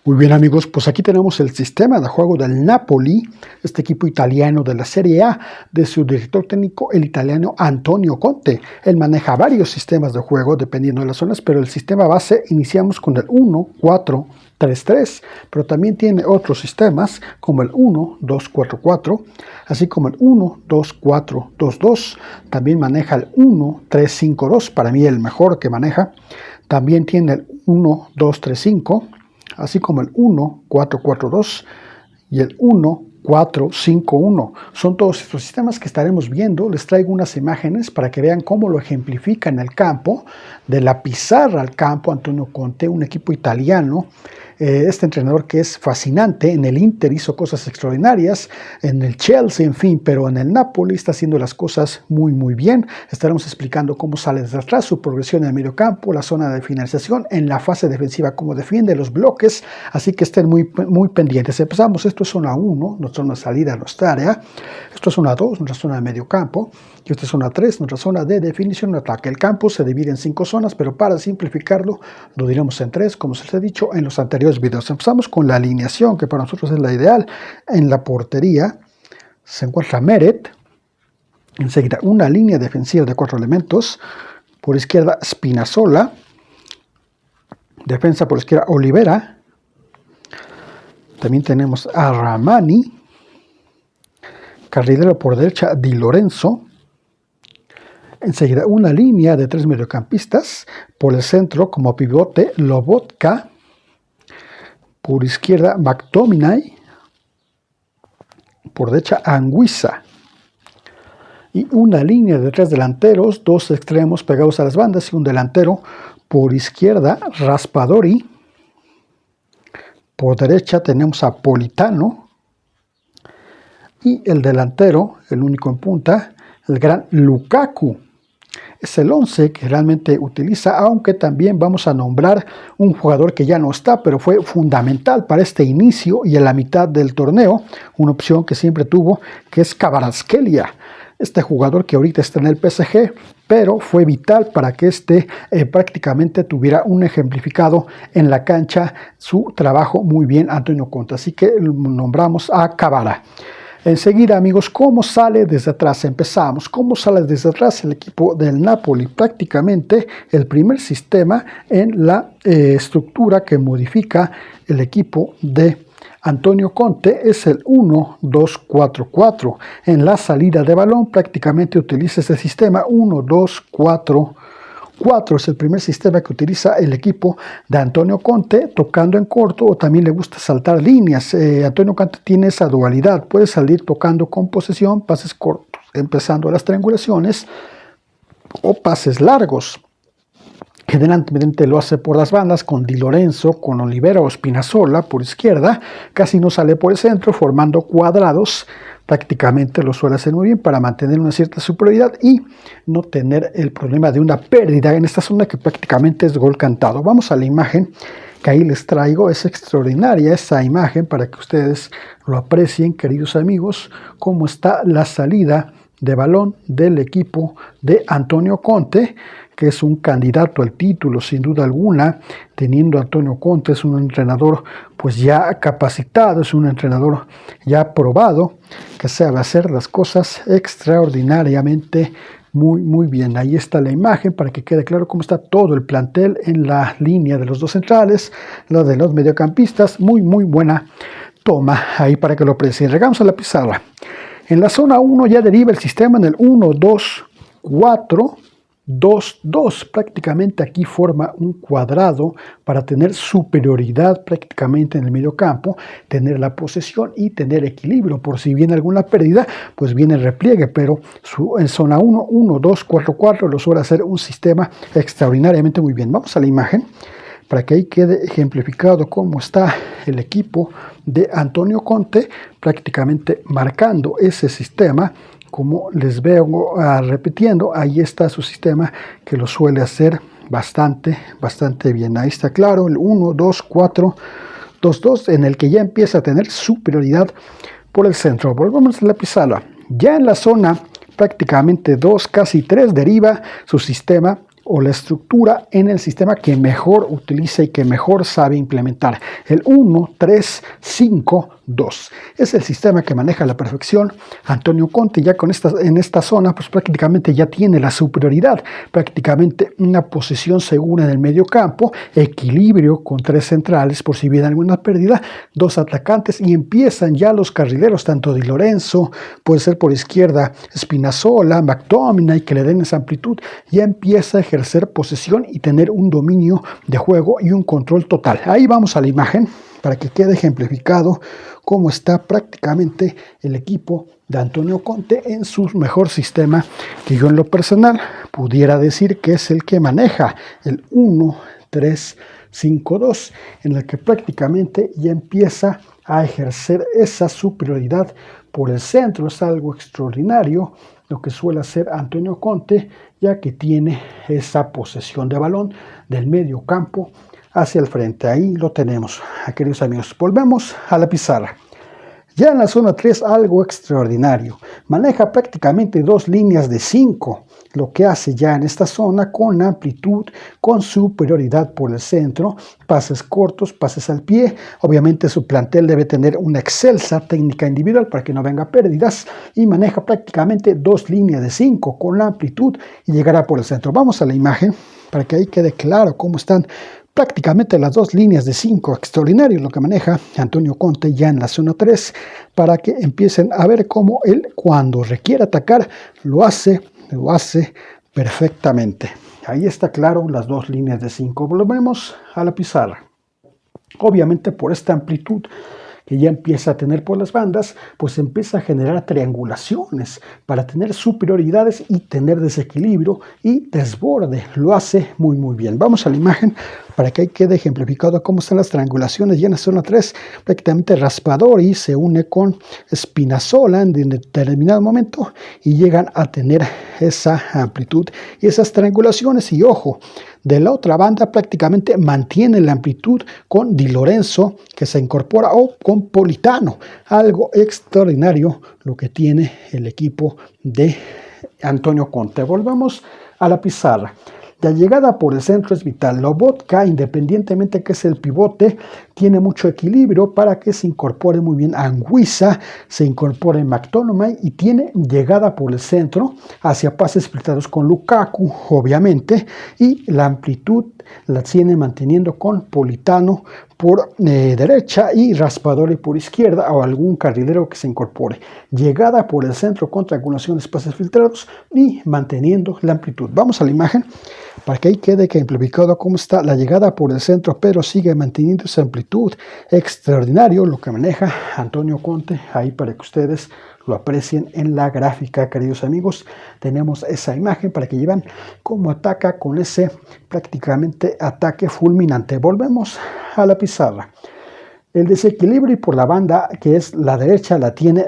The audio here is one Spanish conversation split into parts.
Muy bien amigos, pues aquí tenemos el sistema de juego del Napoli, este equipo italiano de la Serie A, de su director técnico, el italiano Antonio Conte. Él maneja varios sistemas de juego dependiendo de las zonas, pero el sistema base iniciamos con el 1-4-3-3, pero también tiene otros sistemas como el 1-2-4-4, así como el 1-2-4-2-2, también maneja el 1-3-5-2, para mí el mejor que maneja, también tiene el 1-2-3-5, así como el 1-4-4-2 y el 1-4-5-1. Son todos estos sistemas que estaremos viendo. Les traigo unas imágenes para que vean cómo lo ejemplifica en el campo, de la pizarra al campo, Antonio Conte, un equipo italiano. Este entrenador que es fascinante, en el Inter hizo cosas extraordinarias, en el Chelsea, en fin, pero en el Napoli está haciendo las cosas muy bien. Estaremos explicando cómo sale desde atrás, su progresión en el medio campo, la zona de finalización, en la fase defensiva, cómo defiende los bloques, así que estén muy pendientes. Empezamos, esto es zona 1, nuestra zona de salida a nuestra área, esto es zona 2, nuestra zona de medio campo, y esta es zona 3, nuestra zona de definición de ataque. El campo se divide en 5 zonas, pero para simplificarlo, lo diremos en 3, como se les ha dicho en los anteriores videos. Empezamos con la alineación, que para nosotros es la ideal. En la portería se encuentra Meret, enseguida una línea defensiva de 4 elementos, por izquierda Spinazzola, defensa por izquierda Olivera, también tenemos a Ramani, carrilero por derecha Di Lorenzo, enseguida una línea de 3 mediocampistas, por el centro como pivote Lobotka, por izquierda McTominay, por derecha Anguissa, y una línea de 3 delanteros, 2 extremos pegados a las bandas y un delantero, por izquierda Raspadori, por derecha tenemos a Politano, y el delantero, el único en punta, el gran Lukaku. Es el 11 que realmente utiliza, aunque también vamos a nombrar un jugador que ya no está, pero fue fundamental para este inicio y en la mitad del torneo, una opción que siempre tuvo, que es Kvaratskhelia. Este jugador que ahorita está en el PSG, pero fue vital para que prácticamente tuviera un ejemplificado en la cancha, su trabajo muy bien Antonio Conte. Así que nombramos a Kvara. Enseguida, amigos, ¿cómo sale desde atrás? Empezamos. ¿Cómo sale desde atrás el equipo del Napoli? Prácticamente el primer sistema en la estructura que modifica el equipo de Antonio Conte es el 1-2-4-4. En la salida de balón prácticamente utiliza este sistema 1-2-4-4. Es el primer sistema que utiliza el equipo de Antonio Conte, tocando en corto, o también le gusta saltar líneas. Antonio Conte tiene esa dualidad, puede salir tocando con posesión, pases cortos, empezando las triangulaciones, o pases largos. Generalmente lo hace por las bandas con Di Lorenzo, con Olivera o Spinazzola por izquierda, casi no sale por el centro, formando cuadrados. Prácticamente lo suele hacer muy bien para mantener una cierta superioridad y no tener el problema de una pérdida en esta zona que prácticamente es gol cantado. Vamos a la imagen que ahí les traigo. Es extraordinaria esa imagen para que ustedes lo aprecien, queridos amigos, cómo está la salida de balón del equipo de Antonio Conte, que es un candidato al título sin duda alguna, teniendo Antonio Conte, es un entrenador pues ya capacitado, es un entrenador ya probado, que sabe hacer las cosas extraordinariamente muy bien. Ahí está la imagen para que quede claro cómo está todo el plantel en la línea de los dos centrales, la de los mediocampistas, muy buena toma ahí para que lo aprecien. Llegamos a la pizarra. En la zona 1 ya deriva el sistema en el 1-2-4-2-2. Prácticamente aquí forma un cuadrado para tener superioridad prácticamente en el medio campo, tener la posesión y tener equilibrio. Por si viene alguna pérdida, pues viene el repliegue, pero en zona 1, 1-2-4-4 lo suele hacer un sistema extraordinariamente muy bien. Vamos a la imagen para que ahí quede ejemplificado cómo está el equipo de Antonio Conte, prácticamente marcando ese sistema, como les veo repitiendo. Ahí está su sistema que lo suele hacer bastante bien. Ahí está claro el 1-2-4-2-2, en el que ya empieza a tener superioridad por el centro. Volvamos a la pizarra. Ya en la zona prácticamente 2, casi 3, deriva su sistema o la estructura en el sistema que mejor utiliza y que mejor sabe implementar. El 1-3-5-2 es el sistema que maneja a la perfección Antonio Conte. Ya en esta zona pues prácticamente ya tiene la superioridad, prácticamente una posición segura en el medio campo, equilibrio con 3 centrales por si viene alguna pérdida, 2 atacantes y empiezan ya los carrileros, tanto Di Lorenzo, puede ser por izquierda Spinazzola, McTominay, que le den esa amplitud, ya empieza a ejercer posesión y tener un dominio de juego y un control total. Ahí vamos a la imagen para que quede ejemplificado cómo está prácticamente el equipo de Antonio Conte en su mejor sistema, que yo en lo personal pudiera decir que es el que maneja el 1-3-5-2, en el que prácticamente ya empieza a ejercer esa superioridad por el centro. Es algo extraordinario lo que suele hacer Antonio Conte, ya que tiene esa posesión de balón del medio campo hacia el frente. Ahí lo tenemos, queridos amigos. Volvemos a la pizarra. Ya en la zona 3, algo extraordinario. Maneja prácticamente 2 líneas de 5, lo que hace ya en esta zona con amplitud, con superioridad por el centro, pases cortos, pases al pie. Obviamente su plantel debe tener una excelsa técnica individual para que no venga pérdidas, y maneja prácticamente 2 líneas de 5 con la amplitud y llegará por el centro. Vamos a la imagen para que ahí quede claro cómo están prácticamente las 2 líneas de 5, extraordinario lo que maneja Antonio Conte ya en la zona 3, para que empiecen a ver cómo él, cuando requiere atacar, lo hace perfectamente. Ahí está claro las 2 líneas de 5. Volvemos a la pizarra. Obviamente por esta amplitud que ya empieza a tener por las bandas, pues empieza a generar triangulaciones para tener superioridades y tener desequilibrio y desborde. Lo hace muy bien. Vamos a la imagen para que ahí quede ejemplificado cómo están las triangulaciones. Ya en la zona 3, prácticamente Raspadori se une con Spinazzola en determinado momento y llegan a tener esa amplitud y esas triangulaciones. Y ojo, de la otra banda prácticamente mantiene la amplitud con Di Lorenzo, que se incorpora, o con Politano. Algo extraordinario lo que tiene el equipo de Antonio Conte. Volvamos a la pizarra. La llegada por el centro es vital. Lobotka, independientemente que es el pivote, tiene mucho equilibrio para que se incorpore muy bien Anguissa, se incorpore McTominay y tiene llegada por el centro hacia pases filtrados con Lukaku, obviamente, y la amplitud la tiene manteniendo con Politano por derecha y Raspadori por izquierda, o algún carrilero que se incorpore. Llegada por el centro con triangulaciones, pases filtrados y manteniendo la amplitud. Vamos a la imagen para que ahí quede ejemplificado cómo está la llegada por el centro, pero sigue manteniendo esa amplitud. Extraordinario lo que maneja Antonio Conte, ahí para que ustedes lo aprecien en la gráfica, queridos amigos. Tenemos esa imagen para que lleven cómo ataca con ese prácticamente ataque fulminante. Volvemos a la pizarra. El desequilibrio por la banda, que es la derecha, la tiene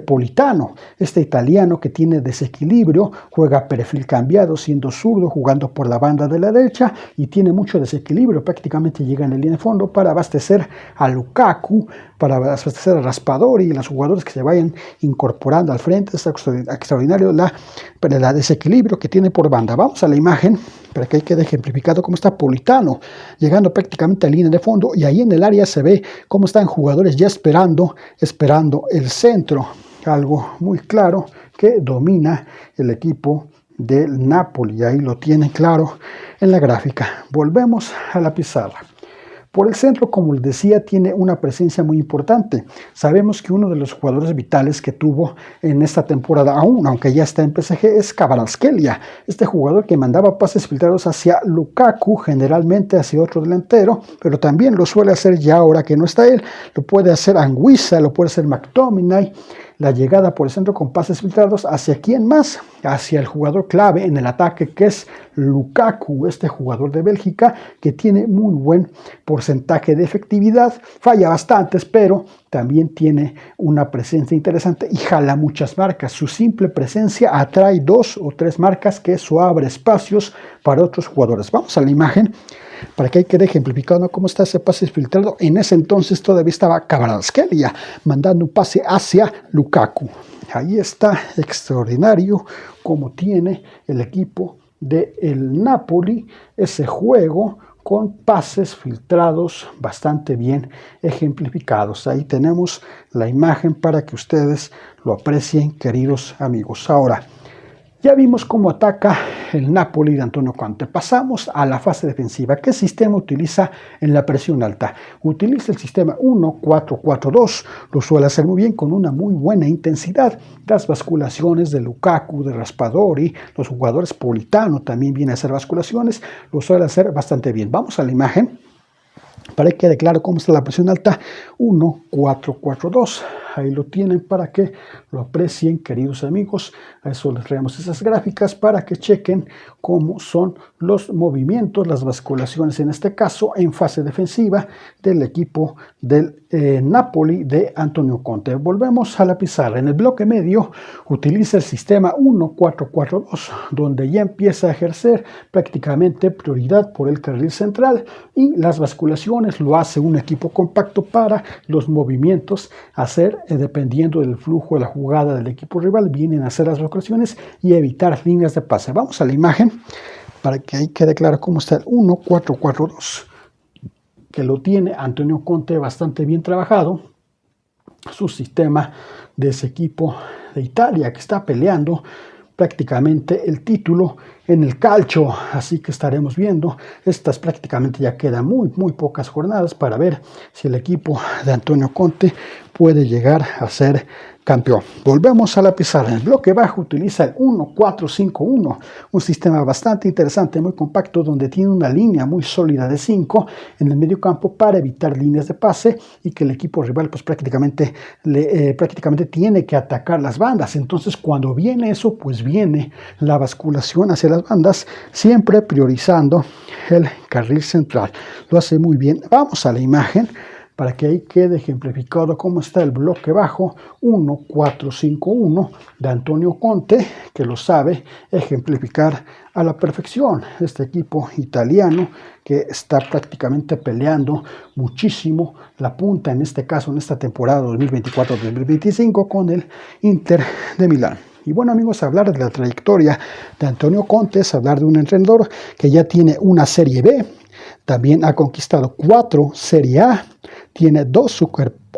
Politano, este italiano que tiene desequilibrio, juega perfil cambiado, siendo zurdo, jugando por la banda de la derecha, y tiene mucho desequilibrio, prácticamente llega en el línea de fondo para abastecer a Lukaku, para abastecer a Raspadori y los jugadores que se vayan incorporando al frente. Es extraordinario la desequilibrio que tiene por banda. Vamos a la imagen para que ahí quede ejemplificado cómo está Politano, llegando prácticamente a línea de fondo, y ahí en el área se ve cómo están jugadores ya esperando el centro. Algo muy claro que domina el equipo del Napoli. Ahí lo tienen claro en la gráfica. Volvemos a la pizarra. Por el centro, como les decía, tiene una presencia muy importante. Sabemos que uno de los jugadores vitales que tuvo en esta temporada, aún aunque ya está en PSG, es Kvaratskhelia, este jugador que mandaba pases filtrados hacia Lukaku, generalmente hacia otro delantero, pero también lo suele hacer ya ahora que no está él. Lo puede hacer Anguissa, lo puede hacer McTominay. La llegada por el centro con pases filtrados, ¿hacia quién más? Hacia el jugador clave en el ataque, que es Lukaku, este jugador de Bélgica que tiene muy buen porcentaje de efectividad, falla bastantes, pero también tiene una presencia interesante y jala muchas marcas. Su simple presencia atrae 2 o 3 marcas, que eso abre espacios para otros jugadores. Vamos a la imagen para que ahí quede ejemplificado cómo está ese pase filtrado. En ese entonces todavía estaba Kvaratskhelia mandando un pase hacia Lukaku. Ahí está, extraordinario cómo tiene el equipo del Napoli, ese juego con pases filtrados bastante bien ejemplificados. Ahí tenemos la imagen para que ustedes lo aprecien, queridos amigos. Ahora, ya vimos cómo ataca el Napoli de Antonio Conte. Pasamos a la fase defensiva. ¿Qué sistema utiliza en la presión alta? Utiliza el sistema 1-4-4-2. Lo suele hacer muy bien con una muy buena intensidad. Las basculaciones de Lukaku, de Raspadori, los jugadores Politano también vienen a hacer basculaciones. Lo suele hacer bastante bien. Vamos a la imagen para que quede claro cómo está la presión alta. 1-4-4-2. Ahí lo tienen para que lo aprecien, queridos amigos. A eso les traemos esas gráficas para que chequen cómo son los movimientos, las basculaciones, en este caso en fase defensiva del equipo del Napoli de Antonio Conte. Volvemos a la pizarra. En el bloque medio utiliza el sistema 1-4-4-2, donde ya empieza a ejercer prácticamente prioridad por el carril central, y las basculaciones lo hace un equipo compacto para los movimientos hacer dependiendo del flujo de la jugada del equipo rival. Vienen a hacer las basculaciones y evitar líneas de pase. Vamos a la imagen para que ahí quede claro cómo está el 1-4-4-2, que lo tiene Antonio Conte bastante bien trabajado. Su sistema de ese equipo de Italia que está peleando prácticamente el título en el calcio, así que estaremos viendo. Estas prácticamente ya quedan muy pocas jornadas para ver si el equipo de Antonio Conte puede llegar a ser campeón. Volvemos a la pizarra. En el bloque bajo utiliza el 1-4-5-1, un sistema bastante interesante, muy compacto, donde tiene una línea muy sólida de 5 en el medio campo para evitar líneas de pase y que el equipo rival pues prácticamente tiene que atacar las bandas. Entonces cuando viene eso, pues viene la basculación hacia las bandas, siempre priorizando el carril central. Lo hace muy bien. Vamos a la imagen para que ahí quede ejemplificado cómo está el bloque bajo 1-4-5-1 de Antonio Conte, que lo sabe ejemplificar a la perfección. Este equipo italiano que está prácticamente peleando muchísimo la punta, en este caso en esta temporada 2024-2025 con el Inter de Milán. Y bueno, amigos, hablar de la trayectoria de Antonio Conte es hablar de un entrenador que ya tiene una Serie B, también ha conquistado 4 Serie A, tiene 2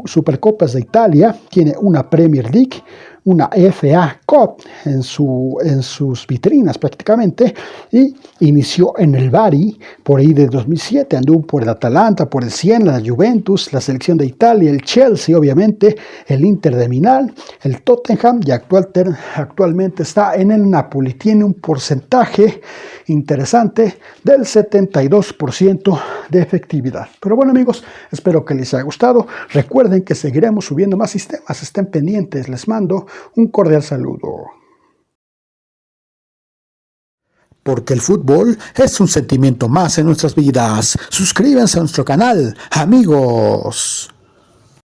Supercopas de Italia, tiene una Premier League, una FA Cup en sus vitrinas prácticamente, y inició en el Bari por ahí de 2007, anduvo por el Atalanta, por el Siena, la Juventus, la selección de Italia, el Chelsea obviamente, el Inter de Milán, el Tottenham, y actualmente está en el Napoli. Tiene un porcentaje interesante del 72% de efectividad. Pero bueno, amigos, espero que les haya gustado. Recuerden que seguiremos subiendo más sistemas, estén pendientes. Les mando un cordial saludo. Porque el fútbol es un sentimiento más en nuestras vidas. Suscríbanse a nuestro canal, amigos.